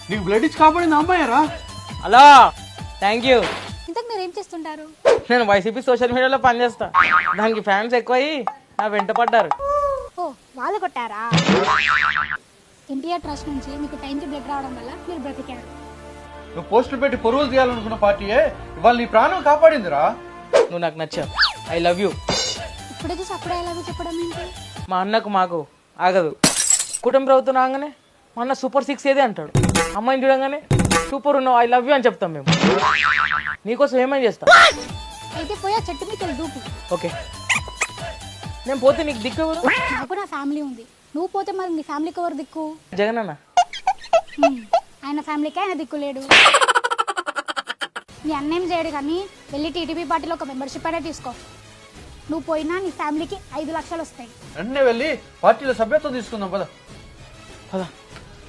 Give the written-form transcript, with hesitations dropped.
నీకు బ్లడ్ ఇచ్చి కాపాడింది అమ్మాయిరా. Hello, thank you. ఇంతకు మీరు ఏం చేస్తుంటారు? నేను వైసీపీ సోషల్ మీడియాలో పనిచేస్తా. దానికి ఫ్యాన్స్ ఎక్కువయ్యి నా వెంట పడ్డారు. ఓ, వాళ్ళు కొట్టారా? ఎన్టీఆర్ ట్రస్ట్ నుంచి మీకు టైంకి బ్లడ్ రావడం వల్ల మీరు బ్రతికారు. నువ్వు పోస్టులు పెట్టి పొరుగులు తీయాలనుకున్న పార్టీయే ఇవాళ నీ ప్రాణం కాపాడిందిరా. నువ్వు నాకు నచ్చావు. I love you. ఇప్పుడే చూసి అప్పుడే ఎలాగో చెప్పడం ఏంటి? మా అన్నకు మాకు ఆగదు. కుటుంబ ప్రభుత్వం రాగానే మా అన్న సూపర్ 6 ఏదే అంటాడు. అమ్మాయిని చూడగానే సూపర్ ఉన్నావు, ఐ లవ్ యూ అని చెప్తాం మేము. నీకోసం ఏమైనా చేస్తాం. అయితే పోయా చెట్టు మీకు దూకు. ఓకే, నేను పోతే నీకు దిక్కు ఎవరు? నాకు నా ఫ్యామిలీ ఉంది. నువ్వు పోతే మరి నీ ఫ్యామిలీకి ఎవరు దిక్కు? జగన్ అన్న. ఆయన ఫ్యామిలీకి ఆయన దిక్కు లేడు. నీ అన్నేం చేయడు కానీ వెళ్ళి టీడీపీ పార్టీలో ఒక మెంబర్షిప్ అనేది తీసుకో. నువ్వు పోయినా నీ ఫ్యామిలీకి 5 లక్షలు వస్తాయి. వెంటనే వెళ్ళి పార్టీలో సభ్యత్వం తీసుకుందాం పద. పద.